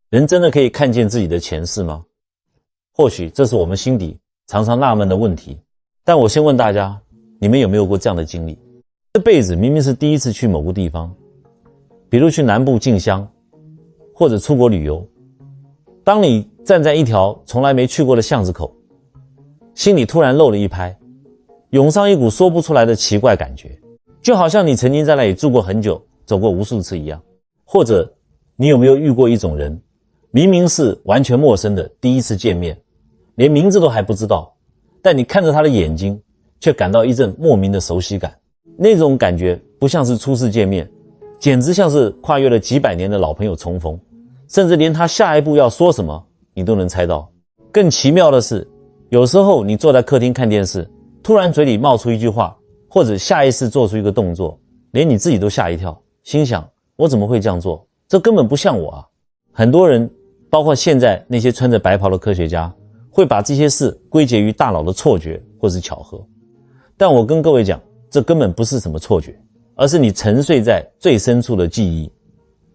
人真的可以看见自己的前世吗？或许这是我们心底常常纳闷的问题。但我先问大家，你们有没有过这样的经历？这辈子明明是第一次去某个地方，比如去南部进香，或者出国旅游。当你站在一条从来没去过的巷子口，心里突然漏了一拍，涌上一股说不出来的奇怪感觉，就好像你曾经在那里住过很久，走过无数次一样。或者你有没有遇过一种人，明明是完全陌生的第一次见面，连名字都还不知道，但你看着他的眼睛，却感到一阵莫名的熟悉感。那种感觉不像是初次见面，简直像是跨越了几百年的老朋友重逢，甚至连他下一步要说什么你都能猜到。更奇妙的是，有时候你坐在客厅看电视，突然嘴里冒出一句话，或者下意识做出一个动作，连你自己都吓一跳，心想我怎么会这样做，这根本不像我啊。很多人包括现在那些穿着白袍的科学家，会把这些事归结于大脑的错觉或是巧合。但我跟各位讲，这根本不是什么错觉，而是你沉睡在最深处的记忆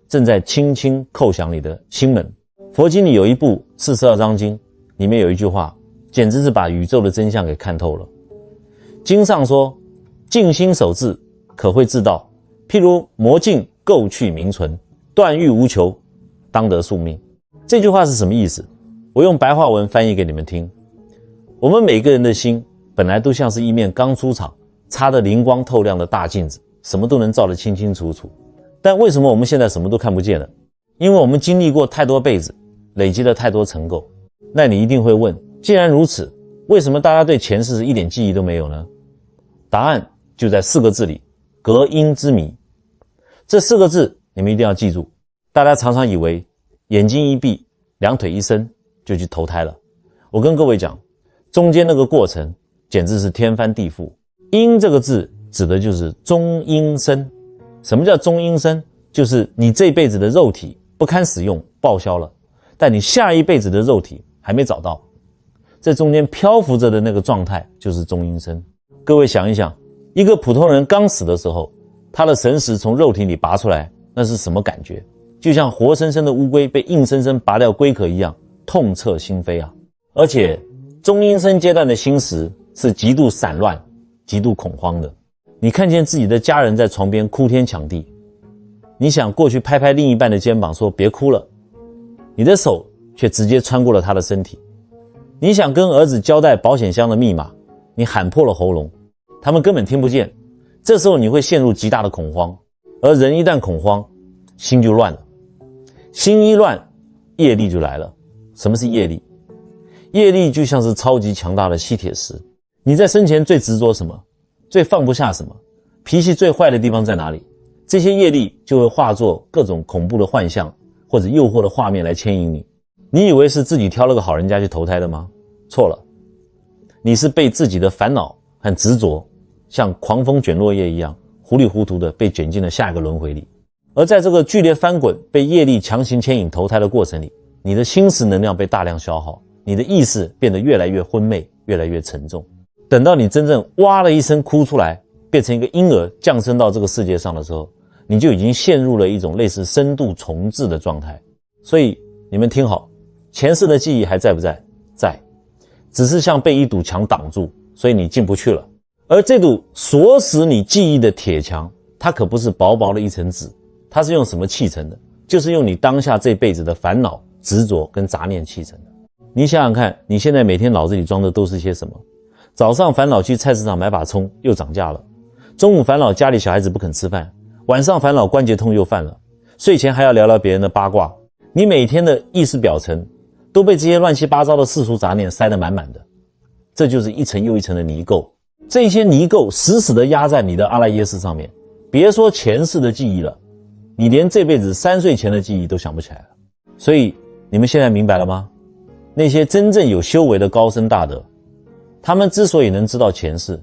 正在轻轻叩响你的心门。佛经里有一部42章经，里面有一句话简直是把宇宙的真相给看透了。经上说，静心守志，可会自道，譬如魔镜构去名存，断欲无求，当得宿命。这句话是什么意思？我用白话文翻译给你们听。我们每个人的心本来都像是一面刚出厂擦得灵光透亮的大镜子，什么都能照得清清楚楚。但为什么我们现在什么都看不见了？因为我们经历过太多辈子，累积了太多尘垢。那你一定会问，既然如此，为什么大家对前世一点记忆都没有呢？答案就在4个字里，隔阴之谜。这4个字你们一定要记住。大家常常以为眼睛一闭，两腿一伸就去投胎了。我跟各位讲，中间那个过程简直是天翻地覆。阴这个字指的就是中阴身。什么叫中阴身？就是你这辈子的肉体不堪使用，报销了，但你下一辈子的肉体还没找到，在中间漂浮着的那个状态就是中阴身。各位想一想，一个普通人刚死的时候，他的神识从肉体里拔出来，那是什么感觉？就像活生生的乌龟被硬生生拔掉龟壳一样，痛彻心扉啊！而且中阴身阶段的心识是极度散乱、极度恐慌的。你看见自己的家人在床边哭天抢地，你想过去拍拍另一半的肩膀说别哭了，你的手却直接穿过了他的身体。你想跟儿子交代保险箱的密码，你喊破了喉咙，他们根本听不见。这时候你会陷入极大的恐慌，而人一旦恐慌，心就乱了。心一乱，业力就来了。什么是业力？业力就像是超级强大的吸铁石。你在生前最执着什么？最放不下什么？脾气最坏的地方在哪里？这些业力就会化作各种恐怖的幻象或者诱惑的画面来牵引你。你以为是自己挑了个好人家去投胎的吗？错了，你是被自己的烦恼和执着像狂风卷落叶一样糊里糊涂的被卷进了下一个轮回里。而在这个剧烈翻滚被业力强行牵引投胎的过程里，你的心识能量被大量消耗，你的意识变得越来越昏昧，越来越沉重。等到你真正哇了一声哭出来，变成一个婴儿降生到这个世界上的时候，你就已经陷入了一种类似深度重置的状态。所以你们听好，前世的记忆还在不在？在，只是像被一堵墙挡住，所以你进不去了。而这堵锁死你记忆的铁墙，它可不是薄薄的一层纸，它是用什么砌成的？就是用你当下这辈子的烦恼、执着跟杂念砌成的。你想想看，你现在每天脑子里装的都是些什么？早上烦恼去菜市场买把葱，又涨价了；中午烦恼家里小孩子不肯吃饭；晚上烦恼关节痛又犯了；睡前还要聊聊别人的八卦。你每天的意识表层都被这些乱七八糟的世俗杂念塞得满满的，这就是一层又一层的泥垢。这些泥垢死死地压在你的阿赖耶识上面，别说前世的记忆了，你连这辈子3岁前的记忆都想不起来了。所以你们现在明白了吗？那些真正有修为的高僧大德，他们之所以能知道前世，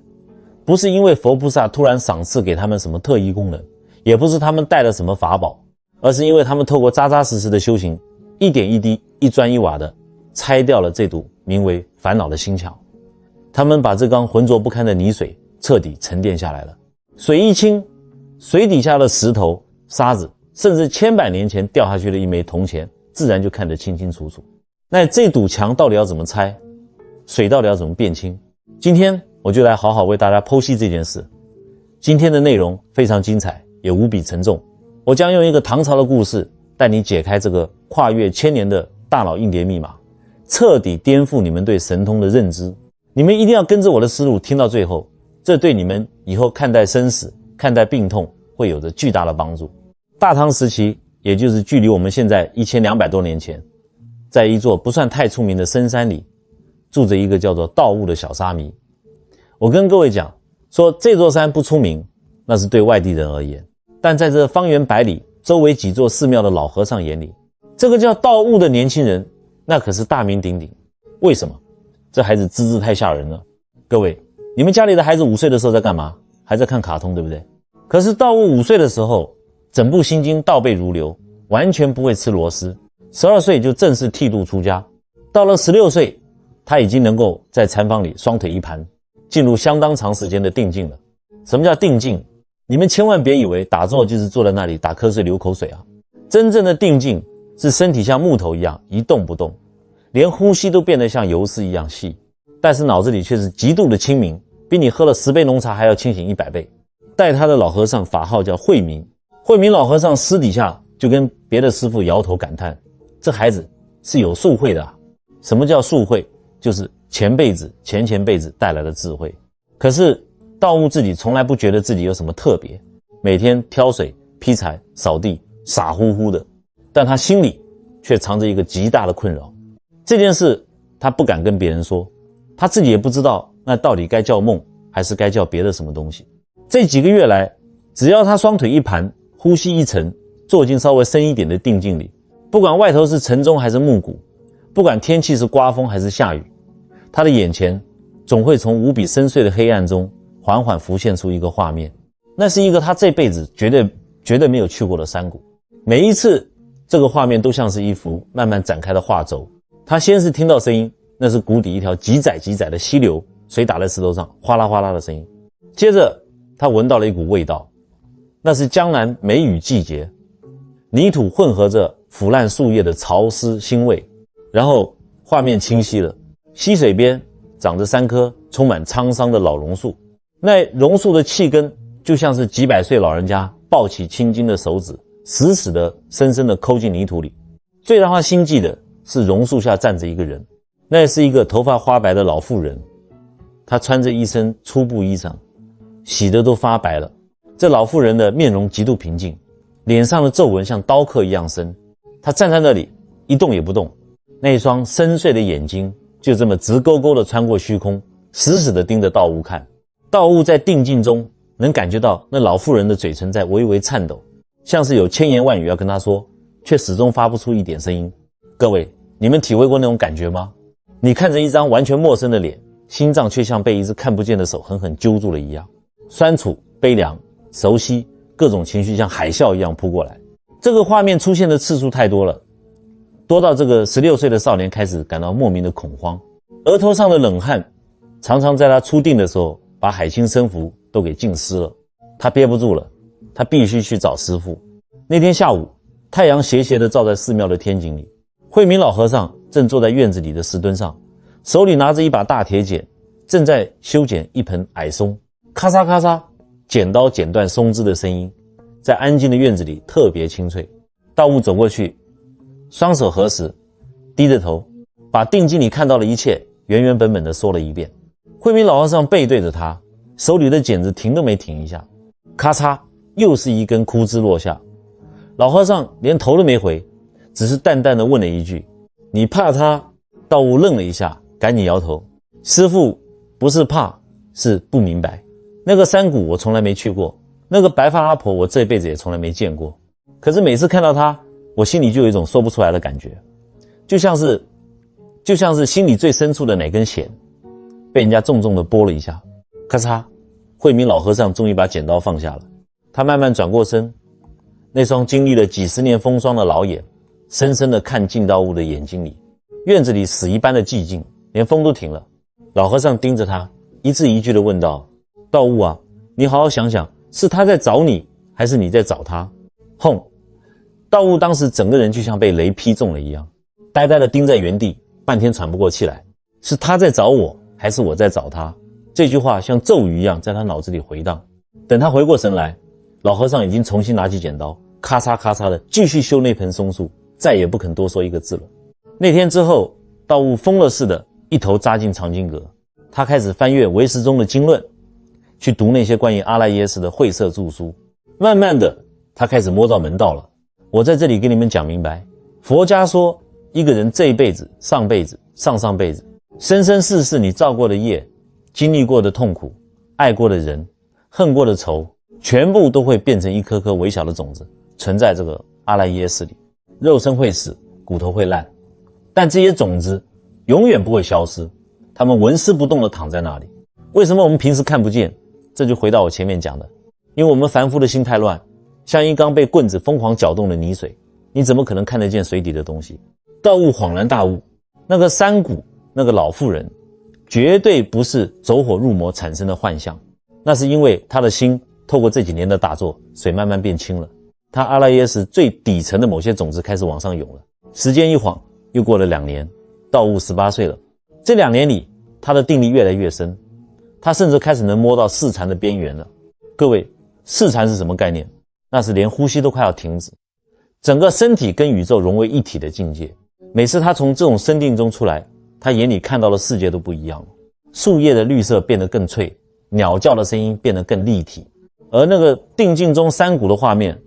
不是因为佛菩萨突然赏赐给他们什么特异功能，也不是他们带了什么法宝，而是因为他们透过扎扎实实的修行，一点一滴、一砖一瓦的拆掉了这堵名为烦恼的心墙。他们把这缸浑浊不堪的泥水彻底沉淀下来了。水一清，水底下的石头、沙子，甚至千百年前掉下去的一枚铜钱，自然就看得清清楚楚。那这堵墙到底要怎么拆？水到底要怎么变清？今天我就来好好为大家剖析这件事。今天的内容非常精彩，也无比沉重。我将用一个唐朝的故事带你解开这个跨越千年的大脑硬碟密码，彻底颠覆你们对神通的认知。你们一定要跟着我的思路听到最后，这对你们以后看待生死、看待病痛会有着巨大的帮助。大唐时期，也就是距离我们现在1200多年前，在一座不算太出名的深山里，住着一个叫做道悟的小沙弥。我跟各位讲说，这座山不出名，那是对外地人而言，但在这方圆百里周围几座寺庙的老和尚眼里，这个叫道悟的年轻人那可是大名鼎鼎。为什么？这孩子资质太吓人了。各位，你们家里的孩子5岁的时候在干嘛？还在看卡通，对不对？可是道悟5岁的时候，整部心经倒背如流，完全不会吃螺丝。12岁就正式剃度出家，到了16岁，他已经能够在禅房里双腿一盘，进入相当长时间的定境了。什么叫定境？你们千万别以为打坐就是坐在那里打瞌睡流口水啊！真正的定境是身体像木头一样一动不动，连呼吸都变得像游丝一样细，但是脑子里却是极度的清明，比你喝了10杯浓茶还要清醒100倍。带他的老和尚法号叫慧明，慧明老和尚私底下就跟别的师父摇头感叹，这孩子是有宿慧的啊。什么叫宿慧？就是前辈子、前辈子带来的智慧。可是道悟自己从来不觉得自己有什么特别，每天挑水、劈柴、扫地，傻乎乎的，但他心里却藏着一个极大的困扰。这件事他不敢跟别人说，他自己也不知道那到底该叫梦还是该叫别的什么东西。这几个月来，只要他双腿一盘，呼吸一沉，坐进稍微深一点的定境里，不管外头是晨钟还是暮鼓，不管天气是刮风还是下雨，他的眼前总会从无比深邃的黑暗中缓缓浮现出一个画面，那是一个他这辈子绝对没有去过的山谷。每一次这个画面都像是一幅慢慢展开的画轴。他先是听到声音，那是谷底一条极窄的溪流，水打在石头上哗啦哗啦的声音。接着他闻到了一股味道，那是江南梅雨季节，泥土混合着腐烂树叶的潮湿腥味。然后画面清晰了，溪水边长着3棵充满沧桑的老榕树，那榕树的气根就像是几百岁老人家抱起青筋的手指，死死的深深的抠进泥土里。最让他心悸的是榕树下站着一个人，那是一个头发花白的老妇人，她穿着一身粗布衣裳，洗得都发白了。这老妇人的面容极度平静，脸上的皱纹像刀刻一样深，她站在那里一动也不动，那一双深邃的眼睛就这么直勾勾地穿过虚空，死死地盯着道悟看。道悟在定境中能感觉到那老妇人的嘴唇在微微颤抖，像是有千言万语要跟他说，却始终发不出一点声音。各位，你们体会过那种感觉吗？你看着一张完全陌生的脸，心脏却像被一只看不见的手狠狠揪住了一样，酸楚、悲凉、熟悉，各种情绪像海啸一样扑过来。这个画面出现的次数太多了，多到这个16岁的少年开始感到莫名的恐慌，额头上的冷汗常常在他出定的时候把海青僧服都给浸湿了。他憋不住了，他必须去找师父。那天下午，太阳斜斜地照在寺庙的天井里，慧明老和尚正坐在院子里的石墩上，手里拿着一把大铁剪，正在修剪一盆矮松。咔嚓咔嚓，剪刀剪断松枝的声音在安静的院子里特别清脆。道悟走过去，双手合十，低着头，把定境里看到的一切原本地说了一遍。慧明老和尚背对着他，手里的剪子停都没停一下，咔嚓，又是一根枯枝落下。老和尚连头都没回，只是淡淡地问了一句：“你怕他？”道悟愣了一下，赶紧摇头：“师父，不是怕，是不明白。那个山谷我从来没去过，那个白发阿婆我这辈子也从来没见过。可是每次看到她，我心里就有一种说不出来的感觉，就像是心里最深处的哪根弦被人家重重地拨了一下。咔嚓，慧明老和尚终于把剪刀放下了。他慢慢转过身，那双经历了几十年风霜的老眼深深地看进道悟的眼睛里。院子里死一般的寂静，连风都停了。老和尚盯着他，一字一句地问道：“道悟啊，你好好想想，是他在找你，还是你在找他？”哼，道悟当时整个人就像被雷劈中了一样，呆呆地盯在原地，半天喘不过气来。是他在找我，还是我在找他？这句话像咒语一样在他脑子里回荡。等他回过神来，老和尚已经重新拿起剪刀，咔嚓咔嚓的继续修那盆松树，再也不肯多说一个字了。那天之后，道悟疯了似的一头扎进藏经阁，他开始翻阅唯识中的经论，去读那些关于阿赖耶识的晦涩著书。慢慢的，他开始摸到门道了。我在这里跟你们讲明白，佛家说一个人这一辈子、上辈子、上上辈子、生生世世你造过的业、经历过的痛苦、爱过的人、恨过的仇，全部都会变成一颗颗微小的种子，存在这个阿赖耶识里。肉身会死，骨头会烂，但这些种子永远不会消失，它们纹丝不动地躺在那里。为什么我们平时看不见？这就回到我前面讲的，因为我们凡夫的心太乱，像一缸被棍子疯狂搅动的泥水，你怎么可能看得见水底的东西？道悟恍然大悟，那个山谷，那个老妇人，绝对不是走火入魔产生的幻象，那是因为他的心透过这几年的打坐，水慢慢变清了，他阿赖耶识最底层的某些种子开始往上涌了。时间一晃，又过了2年，道悟18岁了。这2年里，他的定力越来越深，他甚至开始能摸到四禅的边缘了。各位，四禅是什么概念？那是连呼吸都快要停止，整个身体跟宇宙融为一体的境界。每次他从这种深定中出来，他眼里看到的世界都不一样了。树叶的绿色变得更脆，鸟叫的声音变得更立体，而那个定境中山谷的画面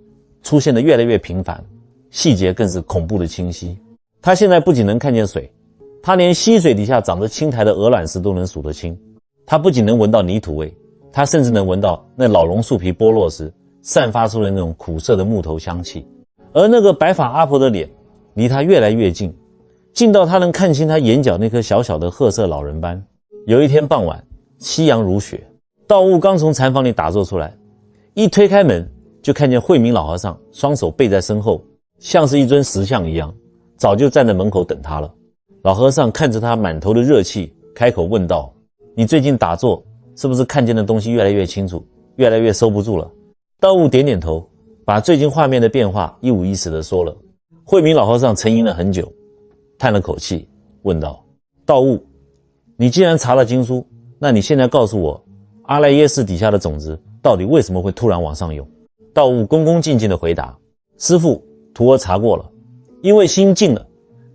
出现得越来越频繁，细节更是恐怖的清晰。他现在不仅能看见水，他连溪水底下长着青苔的鹅卵石都能数得清。他不仅能闻到泥土味，他甚至能闻到那老榕树皮剥落时散发出的那种苦涩的木头香气。而那个白发阿婆的脸离他越来越近，近到他能看清他眼角那颗小小的褐色老人斑。有一天傍晚，夕阳如雪，道悟刚从禅房里打坐出来，一推开门就看见慧明老和尚双手背在身后，像是一尊石像一样，早就站在门口等他了。老和尚看着他满头的热气，开口问道：你最近打坐是不是看见的东西越来越清楚，越来越收不住了？道悟点点头，把最近画面的变化一五一十地说了。慧明老和尚沉吟了很久，叹了口气，问道：道悟，你既然查了经书，那你现在告诉我，阿赖耶识底下的种子到底为什么会突然往上涌？道悟恭恭敬敬地回答：师父，徒儿查过了，因为心静了，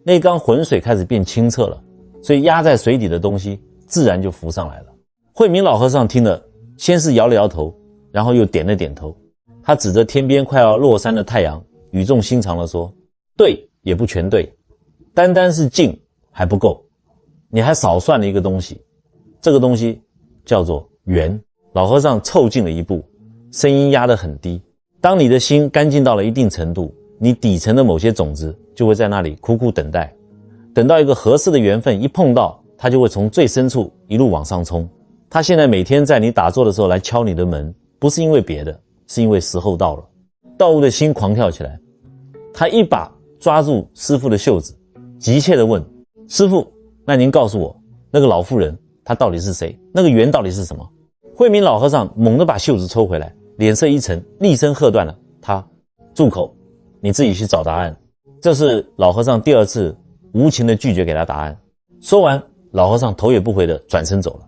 那缸浑水开始变清澈了，所以压在水底的东西自然就浮上来了。慧明老和尚听了，先是摇了摇头，然后又点了点头。他指着天边快要落山的太阳，语重心长地说：对也不全对，单单是静还不够，你还少算了一个东西，这个东西叫做缘。老和尚凑近了一步，声音压得很低。当你的心干净到了一定程度，你底层的某些种子就会在那里苦苦等待，等到一个合适的缘分一碰到，它就会从最深处一路往上冲。他现在每天在你打坐的时候来敲你的门，不是因为别的，是因为时候到了。道悟的心狂跳起来，他一把抓住师父的袖子，急切地问：师父，那您告诉我，那个老妇人她到底是谁？那个缘到底是什么？慧明老和尚猛地把袖子抽回来，脸色一沉，厉声喝断了他：住口，你自己去找答案。这是老和尚第2次无情地拒绝给他答案。说完，老和尚头也不回地转身走了，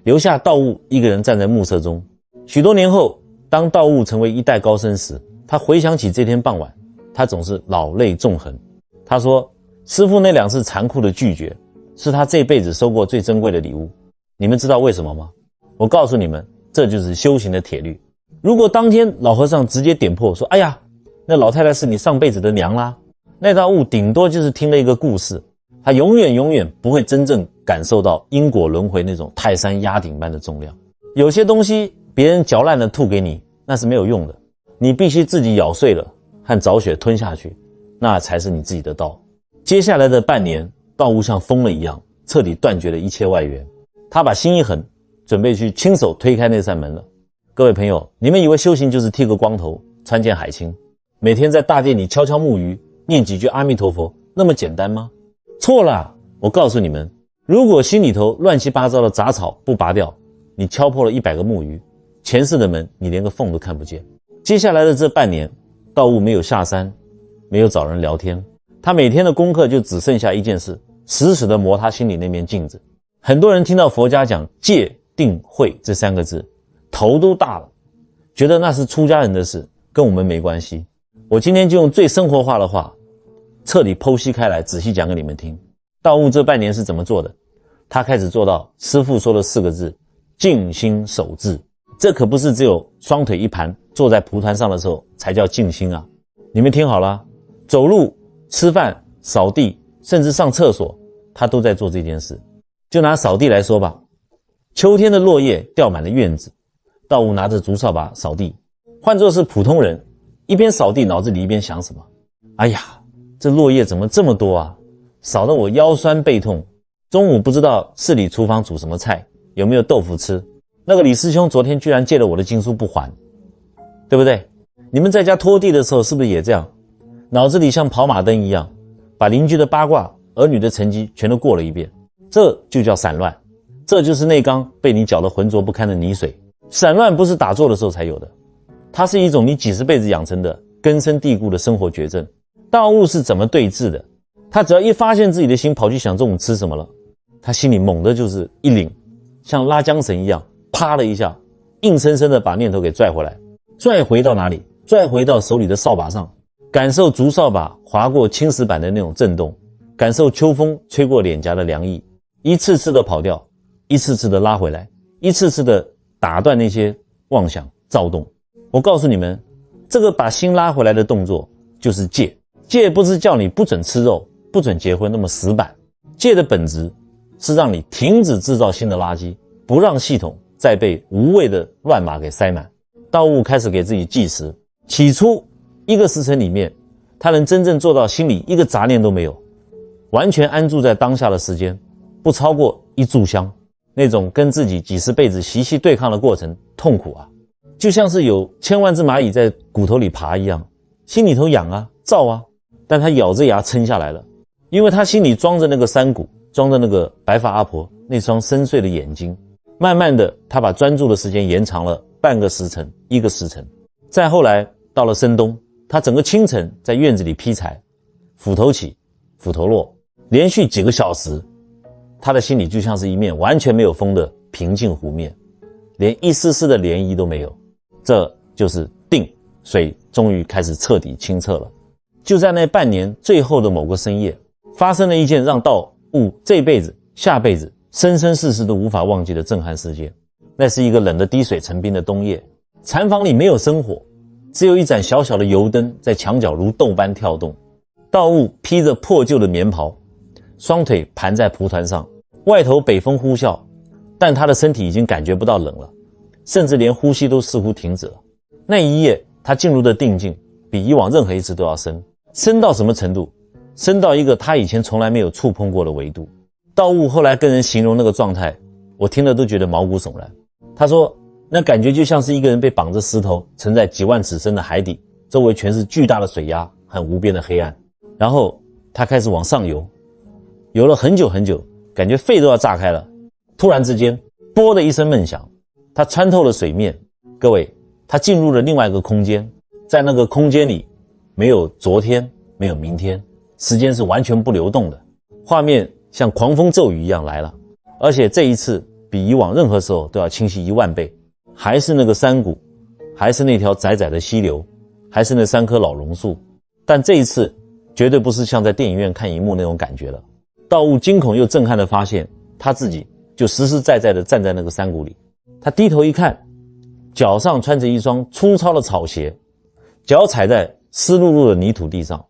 留下道悟一个人站在暮色中。许多年后，当道悟成为一代高僧时，他回想起这天傍晚，他总是老泪纵横。他说，师父那2次残酷的拒绝是他这辈子收过最珍贵的礼物。你们知道为什么吗？我告诉你们，这就是修行的铁律。如果当天老和尚直接点破说：哎呀，那老太太是你上辈子的娘啦，那道悟顶多就是听了一个故事，他永远不会真正感受到因果轮回那种泰山压顶般的重量。有些东西别人嚼烂了吐给你，那是没有用的，你必须自己咬碎了和找血吞下去，那才是你自己的道。接下来的半年，道悟像疯了一样，彻底断绝了一切外援。他把心一横，准备去亲手推开那扇门了。各位朋友，你们以为修行就是剃个光头，穿件海青，每天在大殿里敲敲木鱼，念几句阿弥陀佛，那么简单吗？错了！我告诉你们，如果心里头乱七八糟的杂草不拔掉，你敲破了100个木鱼，前世的门你连个缝都看不见。接下来的这半年，道悟没有下山，没有找人聊天，他每天的功课就只剩下一件事，死死地磨他心里那面镜子。很多人听到佛家讲戒定慧这3个字，头都大了，觉得那是出家人的事，跟我们没关系。我今天就用最生活化的话，彻底剖析开来，仔细讲给你们听。道悟这半年是怎么做的？他开始做到师父说的4个字，静心守志。这可不是只有双腿一盘坐在蒲团上的时候才叫静心啊！你们听好了，走路、吃饭、扫地，甚至上厕所，他都在做这件事。就拿扫地来说吧，秋天的落叶掉满了院子，道悟拿着竹扫把扫地。换作是普通人，一边扫地脑子里一边想什么？哎呀，这落叶怎么这么多啊，扫得我腰酸背痛。中午不知道市里厨房煮什么菜，有没有豆腐吃，那个李师兄昨天居然借了我的经书不还，对不对？你们在家拖地的时候是不是也这样？脑子里像跑马灯一样，把邻居的八卦、儿女的成绩全都过了一遍，这就叫散乱。这就是内缸被你搅得浑浊不堪的泥水。散乱不是打坐的时候才有的，它是一种你几十辈子养成的根深蒂固的生活绝症。道悟是怎么对治的？他只要一发现自己的心跑去想中午吃什么了，他心里猛的就是一拧，像拉缰绳一样，啪的一下，硬生生的把念头给拽回来。拽回到哪里？拽回到手里的扫把上，感受竹扫把划过青石板的那种震动，感受秋风吹过脸颊的凉意，一次次的跑掉，一次次的拉回来，一次次的打断那些妄想躁动。我告诉你们，这个把心拉回来的动作就是戒。戒不是叫你不准吃肉，不准结婚那么死板，戒的本质是让你停止制造新的垃圾，不让系统再被无谓的乱码给塞满。道悟开始给自己计时，起初1个时辰里面，他能真正做到心里一个杂念都没有，完全安住在当下的时间，不超过1炷香。那种跟自己几十辈子习气对抗的过程痛苦啊，就像是有千万只蚂蚁在骨头里爬一样，心里头痒啊燥啊，但他咬着牙撑下来了，因为他心里装着那个山谷，装着那个白发阿婆那双深邃的眼睛。慢慢的，他把专注的时间延长了半个时辰、1个时辰。再后来到了深冬，他整个清晨在院子里劈柴，斧头起，斧头落，连续几个小时，他的心里就像是一面完全没有风的平静湖面，连一丝丝的涟漪都没有。这就是定，水终于开始彻底清澈了。就在那半年最后的某个深夜，发生了一件让道悟这辈子下辈子生生世世都无法忘记的震撼事件。那是一个冷得滴水成冰的冬夜，禅房里没有生火，只有一盏小小的油灯在墙角如豆般跳动。道悟披着破旧的棉袍，双腿盘在蒲团上，外头北风呼啸，但他的身体已经感觉不到冷了，甚至连呼吸都似乎停止了。那一夜他进入的定境比以往任何一次都要深，深到什么程度？深到一个他以前从来没有触碰过的维度。道悟后来跟人形容那个状态，我听了都觉得毛骨悚然。他说那感觉就像是一个人被绑着石头沉在几万尺深的海底，周围全是巨大的水压，很无边的黑暗。然后他开始往上游，游了很久很久，感觉肺都要炸开了。突然之间，啵的一声闷响，他穿透了水面。各位，他进入了另外一个空间，在那个空间里，没有昨天，没有明天，时间是完全不流动的。画面像狂风骤雨一样来了，而且这一次比以往任何时候都要清晰10000倍。还是那个山谷，还是那条窄窄的溪流，还是那3棵老榕树，但这一次绝对不是像在电影院看荧幕那种感觉了。道悟惊恐又震撼地发现，他自己就实实在在地站在那个山谷里。他低头一看，脚上穿着一双粗糙的草鞋，脚踩在湿漉漉的泥土地上，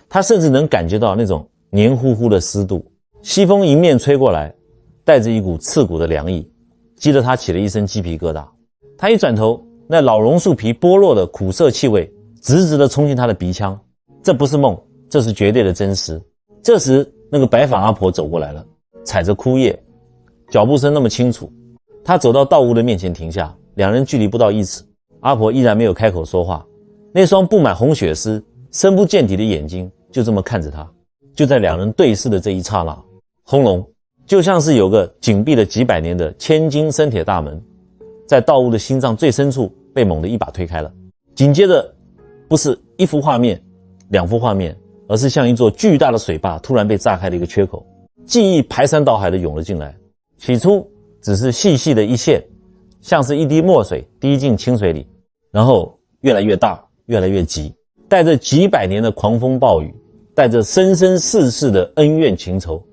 他甚至能感觉到那种黏糊糊的湿度。西风迎面吹过来，带着一股刺骨的凉意，激得他起了一身鸡皮疙瘩。他一转头，那老榕树皮剥落的苦涩气味直直地冲进他的鼻腔。这不是梦，这是绝对的真实。这时那个白发阿婆走过来了，踩着枯叶，脚步声那么清楚。他走到道悟的面前停下，两人距离不到1尺。阿婆依然没有开口说话，那双布满红血丝、深不见底的眼睛就这么看着他。就在两人对视的这一刹那，轰隆，就像是有个紧闭了几百年的千金生铁大门，在道悟的心脏最深处被猛地一把推开了。紧接着，不是一幅画面，两幅画面，而是像一座巨大的水坝突然被炸开了一个缺口，记忆排山倒海地涌了进来。起初只是细细的一线，像是一滴墨水滴进清水里，然后越来越大，越来越急，带着几百年的狂风暴雨，带着生生世世的恩怨情仇，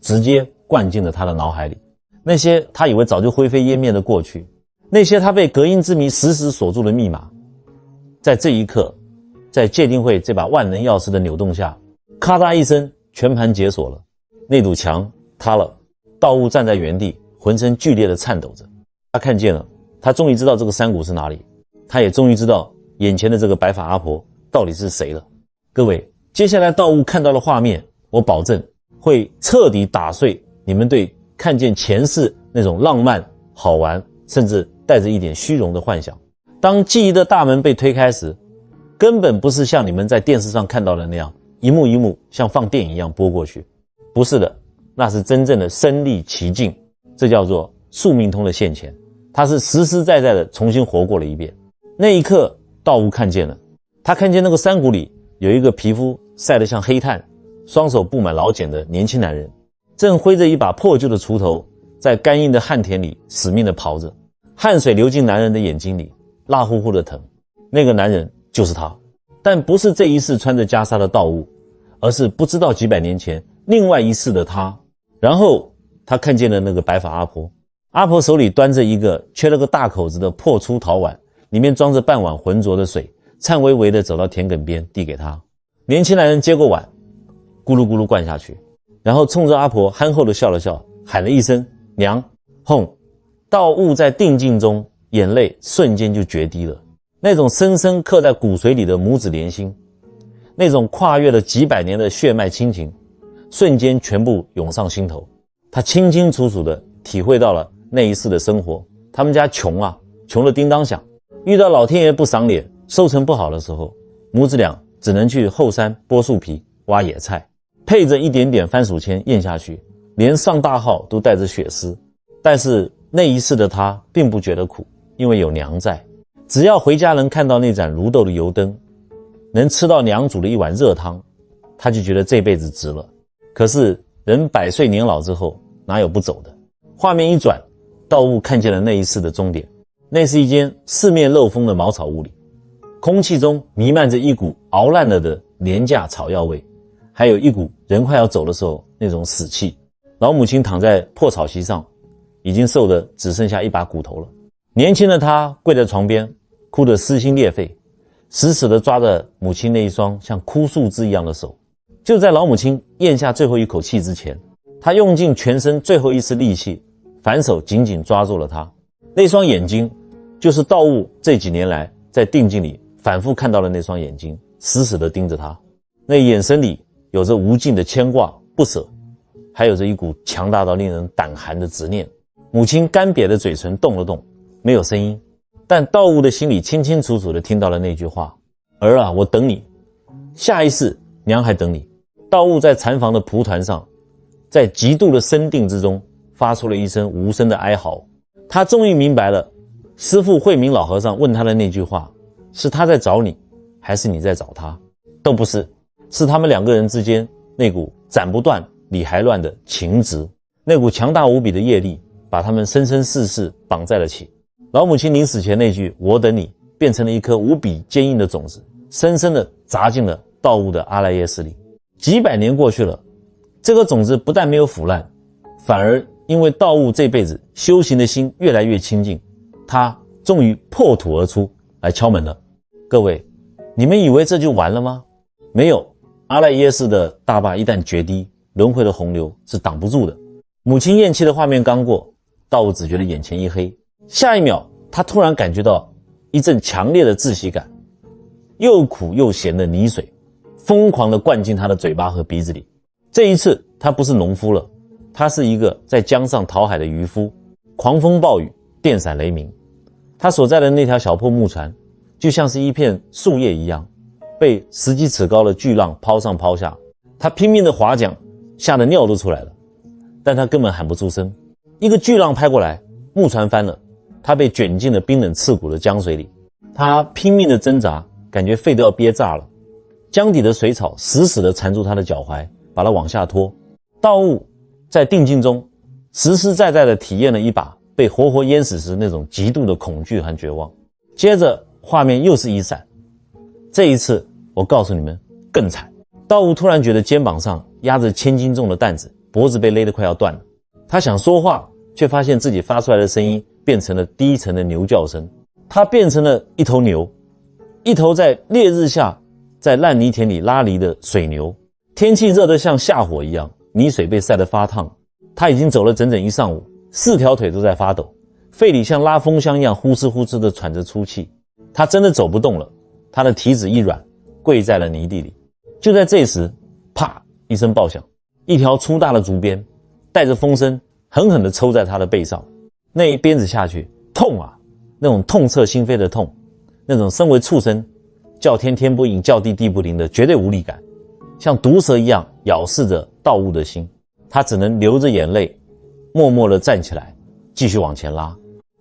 直接灌进了他的脑海里。那些他以为早就灰飞烟灭的过去，那些他被隔音之谜死死锁住的密码，在这一刻，在界定会这把万能钥匙的扭动下，咔嗒一声，全盘解锁了。那堵墙塌了，道悟站在原地，浑身剧烈的颤抖着。他看见了，他终于知道这个山谷是哪里，他也终于知道眼前的这个白发阿婆到底是谁了。各位，接下来道悟看到的画面，我保证会彻底打碎你们对看见前世那种浪漫、好玩，甚至带着一点虚荣的幻想。当记忆的大门被推开时，根本不是像你们在电视上看到的那样，一幕一幕像放电影一样播过去。不是的，那是真正的身临其境，这叫做宿命通的现前，他是实实在在的重新活过了一遍。那一刻，道悟看见了，他看见那个山谷里有一个皮肤晒得像黑炭，双手布满老茧的年轻男人，正挥着一把破旧的锄头，在干硬的旱田里死命地刨着，汗水流进男人的眼睛里，辣乎乎的疼。那个男人就是他，但不是这一世穿着袈裟的道悟，而是不知道几百年前另外一世的他。然后他看见了那个白发阿婆，阿婆手里端着一个缺了个大口子的破粗陶碗，里面装着半碗浑浊的水，颤巍巍地走到田埂边递给他。年轻男人接过碗，咕噜咕噜灌下去，然后冲着阿婆憨厚地笑了笑，喊了一声娘。轰！道悟在定境中，眼泪瞬间就决堤了。那种深深刻在骨髓里的母子连心，那种跨越了几百年的血脉亲情，瞬间全部涌上心头。他清清楚楚地体会到了那一世的生活。他们家穷啊，穷得叮当响，遇到老天爷不赏脸，收成不好的时候，母子俩只能去后山剥树皮、挖野菜，配着一点点番薯签咽下去，连上大号都带着血丝。但是那一世的他并不觉得苦，因为有娘在。只要回家能看到那盏如豆的油灯，能吃到娘煮的一碗热汤，他就觉得这辈子值了。可是人100岁年老之后，哪有不走的？画面一转，道悟看见了那一世的终点。那是一间四面漏风的茅草屋里，空气中弥漫着一股熬烂了的廉价草药味，还有一股人快要走的时候那种死气。老母亲躺在破草席上，已经瘦得只剩下一把骨头了。年轻的她跪在床边，哭得撕心裂肺，死死地抓着母亲那一双像枯树枝一样的手。就在老母亲咽下最后一口气之前，她用尽全身最后一丝力气，反手紧紧抓住了她。那双眼睛，就是道悟这几年来在定境里反复看到的那双眼睛，死死地盯着她。那眼神里有着无尽的牵挂、不舍，还有着一股强大到令人胆寒的执念。母亲干瘪的嘴唇动了动，没有声音，但道悟的心里清清楚楚地听到了那句话：儿啊，我等你，下一世娘还等你。道悟在禅房的蒲团上，在极度的深定之中，发出了一声无声的哀嚎。他终于明白了，师父慧明老和尚问他的那句话，是他在找你，还是你在找他？都不是，是他们两个人之间那股斩不断理还乱的情执，那股强大无比的业力，把他们生生世世绑在了起。老母亲临死前那句我等你，变成了一颗无比坚硬的种子，深深地砸进了道悟的阿赖耶识里。几百年过去了，这个种子不但没有腐烂，反而因为道悟这辈子修行的心越来越清净，他终于破土而出来敲门了。各位，你们以为这就完了吗？没有，阿赖耶识的大坝一旦决堤，轮回的洪流是挡不住的。母亲咽气的画面刚过，道悟只觉得眼前一黑，下一秒他突然感觉到一阵强烈的窒息感，又苦又咸的泥水疯狂地灌进他的嘴巴和鼻子里。这一次他不是农夫了，他是一个在江上讨海的渔夫。狂风暴雨，电闪雷鸣，他所在的那条小破木船就像是一片树叶一样，被10几尺高的巨浪抛上抛下。他拼命的划桨，吓得尿都出来了，但他根本喊不出声。一个巨浪拍过来，木船翻了，他被卷进了冰冷刺骨的江水里。他拼命的挣扎，感觉肺都要憋炸了，江底的水草死死地缠住他的脚踝，把他往下拖。道悟在定境中实实在在地体验了一把被活活淹死时那种极度的恐惧和绝望。接着画面又是一闪，这一次我告诉你们更惨。道悟突然觉得肩膀上压着1000斤重的担子，脖子被勒得快要断了。他想说话，却发现自己发出来的声音变成了低沉的牛叫声。他变成了一头牛，一头在烈日下在烂泥田里拉犁的水牛。天气热得像下火一样，泥水被晒得发烫。他已经走了整整一上午，4条腿都在发抖，肺里像拉风箱一样呼哧呼哧地喘着粗气。他真的走不动了，他的蹄子一软，跪在了泥地里。就在这时，啪一声爆响，一条粗大的竹鞭带着风声狠狠地抽在他的背上。那一鞭子下去，痛啊，那种痛彻心扉的痛，那种身为畜生叫天天不应叫地地不灵的绝对无力感，像毒蛇一样咬噬着道悟的心。他只能流着眼泪默默地站起来，继续往前拉。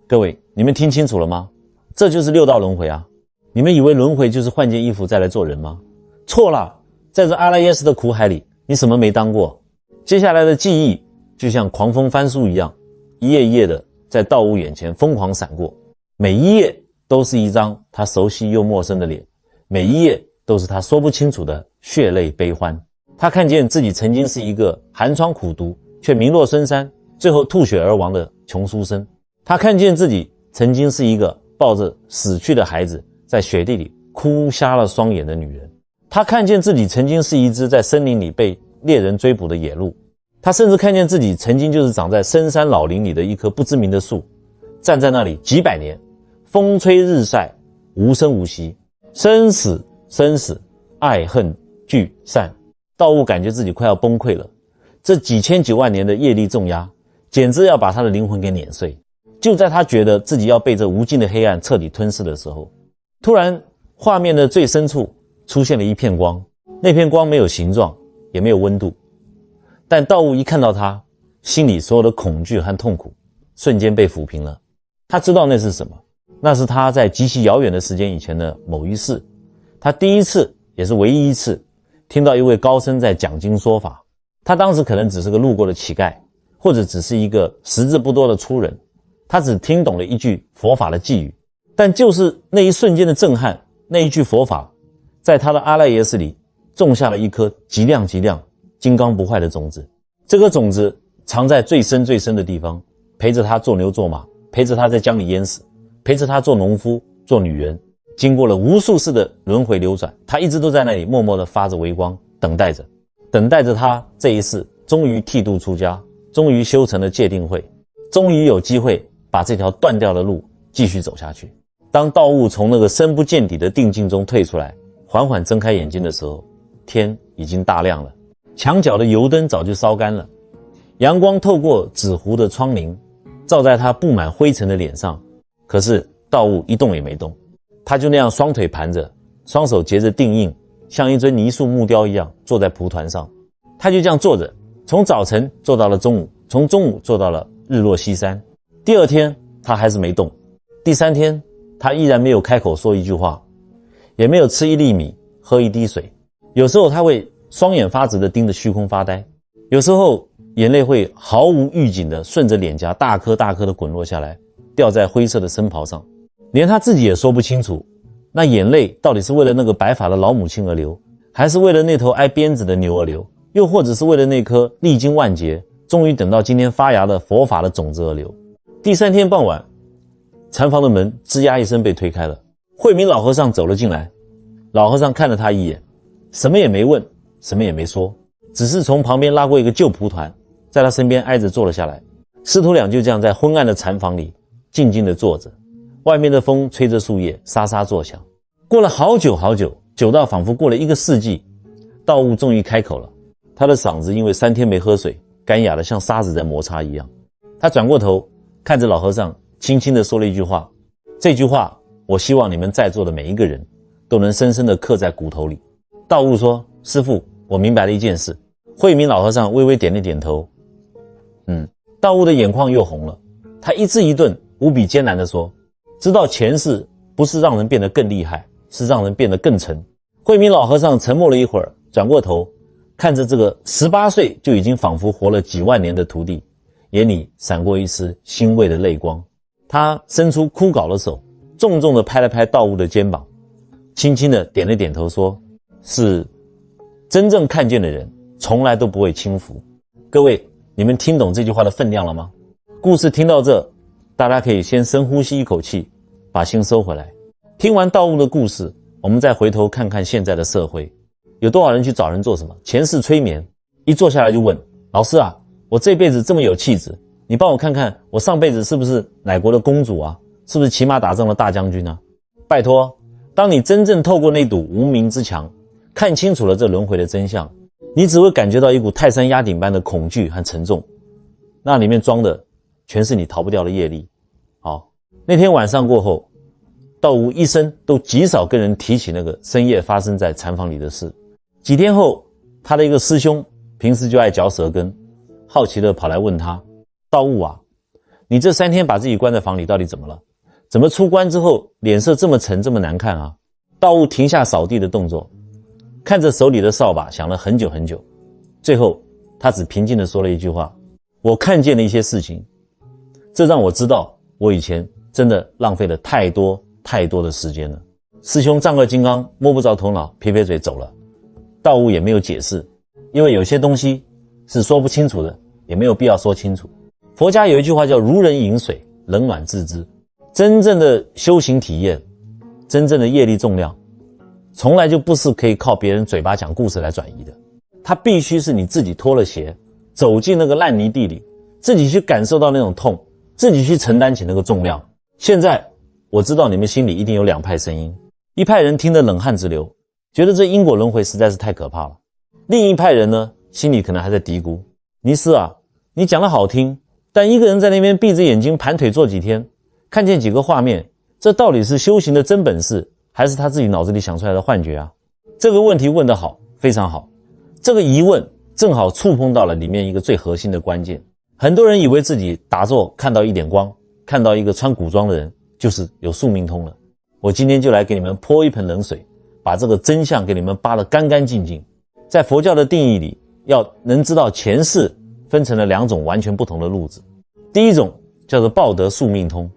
各位，你们听清楚了吗？这就是6道轮回啊！你们以为轮回就是换件衣服再来做人吗？错了，在这阿拉耶识的苦海里，你什么没当过？接下来的记忆就像狂风翻书一样，一页一页的在道悟眼前疯狂闪过，每一页都是一张他熟悉又陌生的脸，每一页都是他说不清楚的血泪悲欢。他看见自己曾经是一个寒窗苦读却名落孙山，最后吐血而亡的穷书生。他看见自己曾经是一个抱着死去的孩子在雪地里哭瞎了双眼的女人。他看见自己曾经是一只在森林里被猎人追捕的野鹿。他甚至看见自己曾经就是长在深山老林里的一棵不知名的树，站在那里几百年，风吹日晒，无声无息，生死生死，爱恨聚散。道悟感觉自己快要崩溃了，这几千几万年的业力重压简直要把他的灵魂给碾碎。就在他觉得自己要被这无尽的黑暗彻底吞噬的时候，突然画面的最深处出现了一片光。那片光没有形状也没有温度，但道悟一看到它，心里所有的恐惧和痛苦瞬间被抚平了。他知道那是什么，那是他在极其遥远的时间以前的某一世，他第一次也是唯一一次听到一位高僧在讲经说法。他当时可能只是个路过的乞丐，或者只是一个识字不多的粗人，他只听懂了一句佛法的寄语，但就是那一瞬间的震撼，那一句佛法在他的阿赖耶识里种下了一颗极亮极亮金刚不坏的种子。这颗种子藏在最深最深的地方，陪着他做牛做马，陪着他在江里淹死，陪着他做农夫做女人。经过了无数次的轮回流转，他一直都在那里默默地发着微光，等待着他这一世终于剃度出家，终于修成了戒定慧，终于有机会把这条断掉的路继续走下去。当道悟从那个深不见底的定境中退出来，缓缓睁开眼睛的时候，天已经大亮了，墙角的油灯早就烧干了，阳光透过纸糊的窗棂照在他布满灰尘的脸上。可是道悟一动也没动，他就那样双腿盘着，双手结着定印，像一尊泥塑木雕一样坐在蒲团上。他就这样坐着，从早晨坐到了中午，从中午坐到了日落西山。第二天他还是没动，第3天他依然没有开口说一句话，也没有吃一粒米，喝一滴水。有时候他会双眼发直地盯着虚空发呆，有时候眼泪会毫无预警地顺着脸颊大颗大颗地滚落下来，掉在灰色的僧袍上。连他自己也说不清楚，那眼泪到底是为了那个白发的老母亲而流，还是为了那头挨鞭子的牛而流，又或者是为了那颗历经万劫终于等到今天发芽的佛法的种子而流。第3天傍晚，禅房的门吱呀一声被推开了，慧明老和尚走了进来。老和尚看了他一眼，什么也没问，什么也没说，只是从旁边拉过一个旧蒲团，在他身边挨着坐了下来。师徒俩就这样在昏暗的禅房里静静地坐着，外面的风吹着树叶沙沙作响。过了好久好久，久到仿佛过了1个世纪，道悟终于开口了。他的嗓子因为3天没喝水，干哑得像沙子在摩擦一样。他转过头看着老和尚，轻轻地说了一句话，这句话我希望你们在座的每一个人都能深深地刻在骨头里。道悟说，师父，我明白了一件事。慧明老和尚微微点了点头。道悟的眼眶又红了，他一字一顿无比艰难地说，知道前世不是让人变得更厉害，是让人变得更沉。慧明老和尚沉默了一会儿，转过头看着这个18岁就已经仿佛活了几万年的徒弟，眼里闪过一丝欣慰的泪光。他伸出枯槁的手，重重地拍了拍道悟的肩膀，轻轻地点了点头，说：是真正看见的人从来都不会轻浮。各位，你们听懂这句话的分量了吗？故事听到这，大家可以先深呼吸一口气，把心收回来。听完道悟的故事，我们再回头看看现在的社会，有多少人去找人做什么？前世催眠，一坐下来就问老师啊，我这辈子这么有气质，你帮我看看我上辈子是不是哪国的公主啊，是不是骑马打仗的大将军啊？拜托，当你真正透过那堵无名之墙看清楚了这轮回的真相，你只会感觉到一股泰山压顶般的恐惧和沉重，那里面装的全是你逃不掉的业力。好，那天晚上过后，道悟一生都极少跟人提起那个深夜发生在禅房里的事。几天后，他的一个师兄平时就爱嚼舌根，好奇地跑来问他：道悟啊，你这3天把自己关在房里到底怎么了？怎么出关之后脸色这么沉这么难看啊？道悟停下扫地的动作，看着手里的扫把想了很久很久，最后他只平静地说了一句话：我看见了一些事情，这让我知道我以前真的浪费了太多的时间了。师兄丈二金刚摸不着头脑，撇撇嘴走了。道悟也没有解释，因为有些东西是说不清楚的，也没有必要说清楚。佛家有一句话叫如人饮水，冷暖自知。真正的修行体验，真正的业力重量，从来就不是可以靠别人嘴巴讲故事来转移的，它必须是你自己脱了鞋，走进那个烂泥地里，自己去感受到那种痛，自己去承担起那个重量。现在我知道你们心里一定有2派声音，一派人听得冷汗直流，觉得这因果轮回实在是太可怕了。另一派人呢，心里可能还在嘀咕：尼斯啊，你讲得好听，但一个人在那边闭着眼睛盘腿坐几天，看见几个画面，这到底是修行的真本事，还是他自己脑子里想出来的幻觉啊？这个问题问得好，非常好。这个疑问正好触碰到了里面一个最核心的关键。很多人以为自己打坐看到一点光，看到一个穿古装的人，就是有宿命通了。我今天就来给你们泼一盆冷水，把这个真相给你们扒得干干净净。在佛教的定义里，要能知道前世分成了2种完全不同的路子。第一种叫做报得宿命通。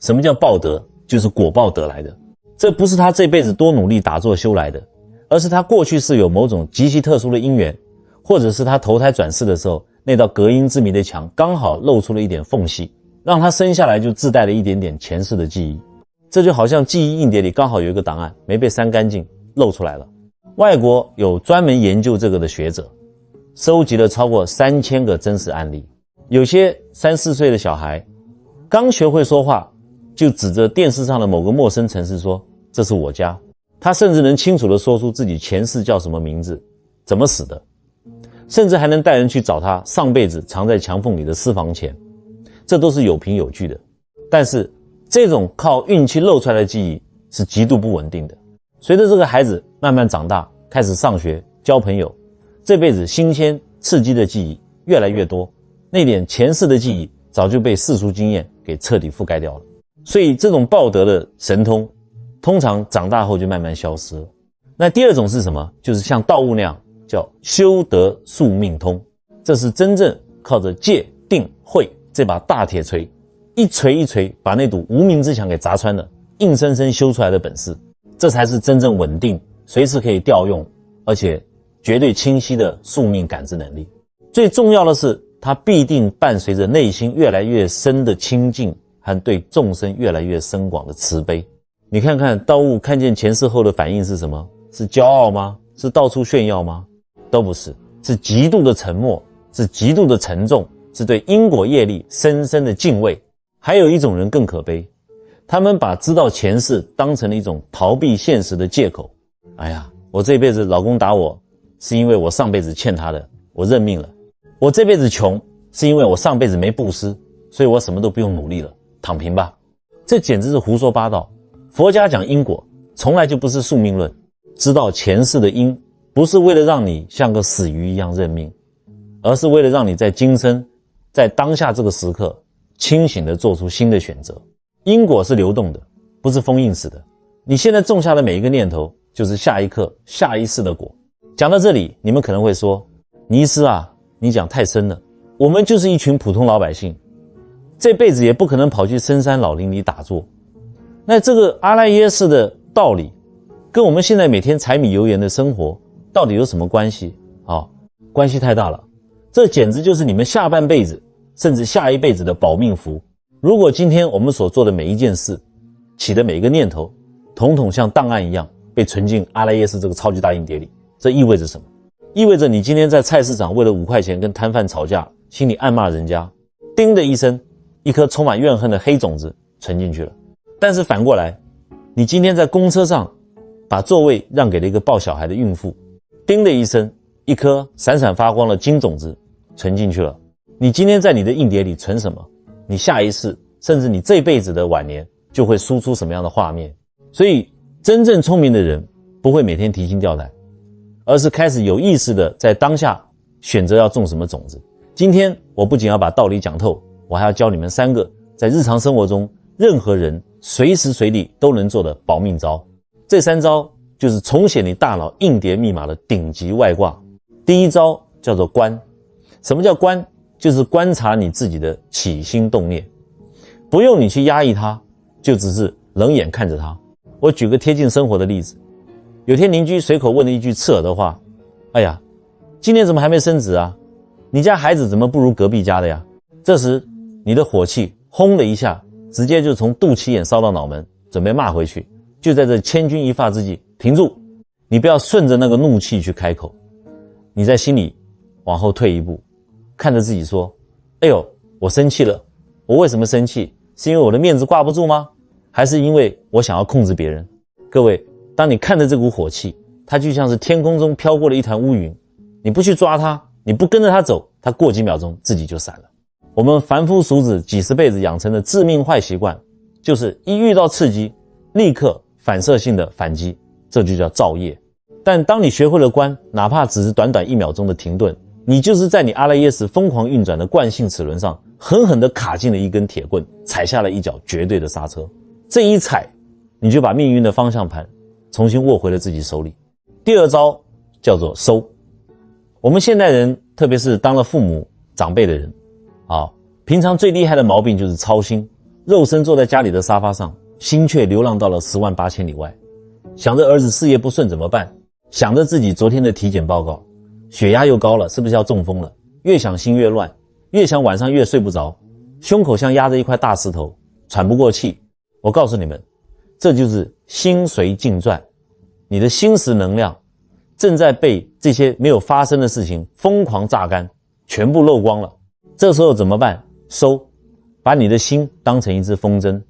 什么叫报得？就是果报得来的。这不是他这辈子多努力打坐修来的，而是他过去是有某种极其特殊的因缘，或者是他投胎转世的时候，那道隔音之谜的墙刚好露出了一点缝隙，让他生下来就自带了一点点前世的记忆。这就好像记忆硬碟里刚好有一个档案没被删干净，露出来了。外国有专门研究这个的学者，收集了超过3000个真实案例。有些3、4岁的小孩刚学会说话，就指着电视上的某个陌生城市说：这是我家。他甚至能清楚地说出自己前世叫什么名字，怎么死的，甚至还能带人去找他上辈子藏在墙缝里的私房钱。这都是有凭有据的。但是这种靠运气露出来的记忆是极度不稳定的。随着这个孩子慢慢长大，开始上学交朋友，这辈子新鲜刺激的记忆越来越多，那点前世的记忆早就被世俗经验给彻底覆盖掉了。所以这种报得的神通通常长大后就慢慢消失了。那第二种是什么？就是像道悟那样叫修得宿命通。这是真正靠着戒定慧这把大铁锤一锤一锤把那堵无名之墙给砸穿了，硬生生修出来的本事。这才是真正稳定，随时可以调用，而且绝对清晰的宿命感知能力。最重要的是，它必定伴随着内心越来越深的清净和对众生越来越深广的慈悲。你看看道悟看见前世后的反应是什么？是骄傲吗？是到处炫耀吗？都不是，是极度的沉默，是极度的沉重，是对因果业力深深的敬畏。还有一种人更可悲，他们把知道前世当成了一种逃避现实的借口。哎呀，我这辈子老公打我，是因为我上辈子欠他的，我认命了。我这辈子穷，是因为我上辈子没布施，所以我什么都不用努力了，躺平吧。这简直是胡说八道。佛家讲因果，从来就不是宿命论。知道前世的因，不是为了让你像个死鱼一样认命，而是为了让你在今生，在当下这个时刻，清醒地做出新的选择。因果是流动的，不是封印死的。你现在种下的每一个念头，就是下一刻下一世的果。讲到这里，你们可能会说，尼斯啊，你讲太深了，我们就是一群普通老百姓，这辈子也不可能跑去深山老林里打坐。那这个阿赖耶识的道理跟我们现在每天柴米油盐的生活到底有什么关系啊？关系太大了，这简直就是你们下半辈子甚至下一辈子的保命符。如果今天我们所做的每一件事，起的每一个念头统统像档案一样被存进阿赖耶识这个超级大硬碟里，这意味着什么？意味着你今天在菜市场为了5块钱跟摊贩吵架，心里暗骂人家，叮的一声，一颗充满怨恨的黑种子存进去了。但是反过来，你今天在公车上把座位让给了一个抱小孩的孕妇，叮的一声，一颗闪闪发光的金种子存进去了。你今天在你的硬碟里存什么，你下一世甚至你这辈子的晚年就会输出什么样的画面。所以真正聪明的人不会每天提心吊胆，而是开始有意识的在当下选择要种什么种子。今天我不仅要把道理讲透，我还要教你们3个在日常生活中任何人随时随地都能做的保命招。这3招就是重写你大脑硬碟密码的顶级外挂。第一招叫做观。什么叫观？就是观察你自己的起心动念，不用你去压抑它，就只是冷眼看着它。我举个贴近生活的例子，有天邻居随口问了一句刺耳的话，哎呀，今年怎么还没生子啊？你家孩子怎么不如隔壁家的呀？这时你的火气轰的一下，直接就从肚脐眼烧到脑门，准备骂回去。就在这千钧一发之际，停住，你不要顺着那个怒气去开口，你在心里往后退一步，看着自己说，哎呦，我生气了。我为什么生气？是因为我的面子挂不住吗？还是因为我想要控制别人？各位，当你看着这股火气，它就像是天空中飘过了一团乌云，你不去抓它，你不跟着它走，它过几秒钟自己就散了。我们凡夫俗子几十辈子养成的致命坏习惯，就是一遇到刺激立刻反射性的反击，这就叫造业。但当你学会了观，哪怕只是短短1秒钟的停顿，你就是在你阿赖耶识疯狂运转的惯性齿轮上狠狠地卡进了一根铁棍，踩下了一脚绝对的刹车。这一踩，你就把命运的方向盘重新握回了自己手里。第二招叫做收。我们现代人，特别是当了父母长辈的人平常最厉害的毛病就是操心，肉身坐在家里的沙发上，心却流浪到了10万8千里外，想着儿子事业不顺怎么办，想着自己昨天的体检报告，血压又高了，是不是要中风了？越想心越乱，越想晚上越睡不着，胸口像压着一块大石头，喘不过气。我告诉你们，这就是心随境转，你的心识能量正在被这些没有发生的事情疯狂榨干，全部漏光了。这时候怎么办？收，把你的心当成一只风筝，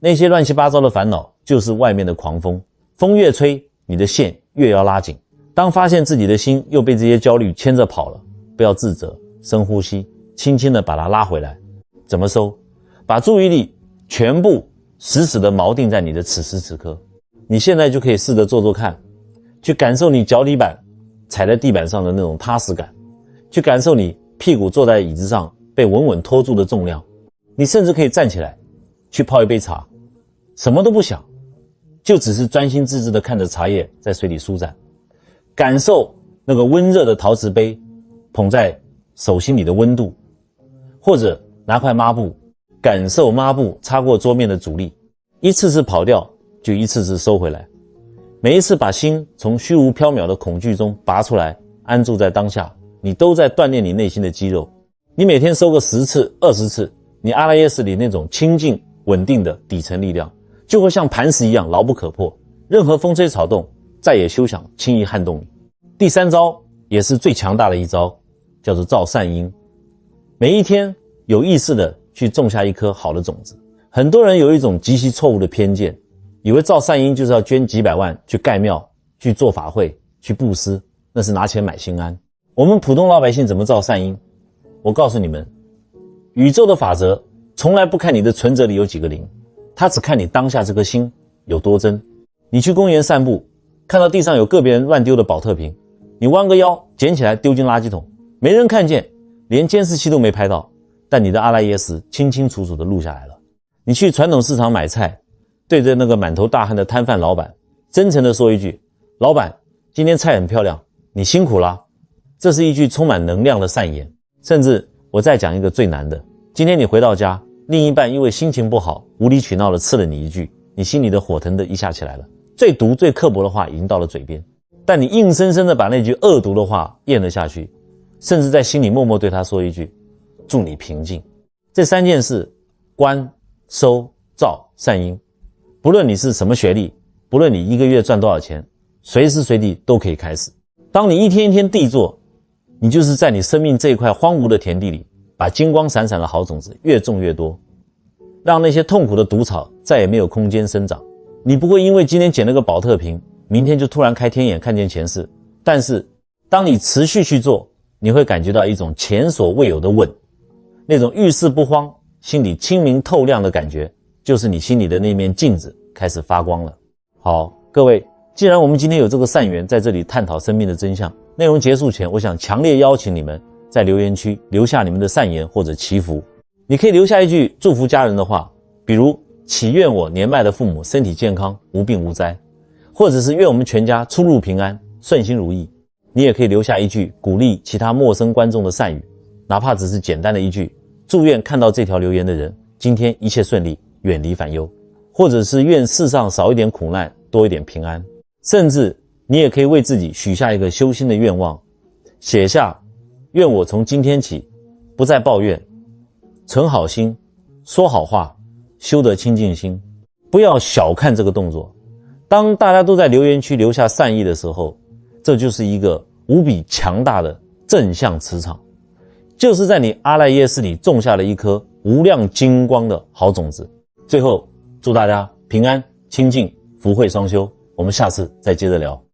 那些乱七八糟的烦恼就是外面的狂风，风越吹，你的线越要拉紧。当发现自己的心又被这些焦虑牵着跑了，不要自责，深呼吸，轻轻地把它拉回来。怎么收？把注意力全部死死地锚定在你的此时此刻。你现在就可以试着做做看，去感受你脚底板踩在地板上的那种踏实感，去感受你屁股坐在椅子上被稳稳拖住的重量。你甚至可以站起来去泡一杯茶，什么都不想，就只是专心致志地看着茶叶在水里舒展，感受那个温热的陶瓷杯捧在手心里的温度，或者拿块抹布，感受抹布擦过桌面的阻力，一次次跑掉就一次次收回来。每一次把心从虚无缥缈的恐惧中拔出来，安住在当下，你都在锻炼你内心的肌肉。你每天收个10次20次，你阿赖耶识里那种清净稳定的底层力量就会像磐石一样牢不可破，任何风吹草动再也休想轻易撼动你。第3招也是最强大的一招，叫做造善因。每一天有意识的去种下一颗好的种子。很多人有一种极其错误的偏见，以为造善因就是要捐几百万去盖庙，去做法会，去布施，那是拿钱买心安。我们普通老百姓怎么造善因？我告诉你们，宇宙的法则从来不看你的存折里有几个零，它只看你当下这颗心有多真。你去公园散步，看到地上有个别人乱丢的保特瓶，你弯个腰捡起来丢进垃圾桶，没人看见，连监视器都没拍到，但你的阿赖耶识清清楚楚地录下来了。你去传统市场买菜，对着那个满头大汗的摊贩老板真诚地说一句，老板，今天菜很漂亮，你辛苦啦。这是一句充满能量的善言。甚至我再讲一个最难的，今天你回到家，另一半因为心情不好，无理取闹的刺了你一句，你心里的火腾的一下起来了，最毒最刻薄的话已经到了嘴边，但你硬生生的把那句恶毒的话咽了下去，甚至在心里默默对他说一句祝你平静。这3件事，观、收、照、善因，不论你是什么学历，不论你一个月赚多少钱，随时随地都可以开始。当你一天一天地做，你就是在你生命这一块荒芜的田地里，把金光闪闪的好种子越种越多，让那些痛苦的毒草再也没有空间生长。你不会因为今天捡了个宝特瓶，明天就突然开天眼看见前世。但是当你持续去做，你会感觉到一种前所未有的稳，那种遇事不慌，心里清明透亮的感觉，就是你心里的那面镜子开始发光了。好，各位，既然我们今天有这个善缘在这里探讨生命的真相，内容结束前，我想强烈邀请你们在留言区留下你们的善言或者祈福。你可以留下一句祝福家人的话，比如祈愿我年迈的父母身体健康，无病无灾，或者是愿我们全家出入平安，顺心如意。你也可以留下一句鼓励其他陌生观众的善语，哪怕只是简单的一句祝愿看到这条留言的人今天一切顺利，远离烦忧，或者是愿世上少一点苦难，多一点平安。甚至你也可以为自己许下一个修心的愿望，写下愿我从今天起不再抱怨，存好心，说好话，修得清净心。不要小看这个动作，当大家都在留言区留下善意的时候，这就是一个无比强大的正向磁场，就是在你阿赖耶识里种下了一颗无量金光的好种子。最后祝大家平安清净福慧双修，我们下次再接着聊。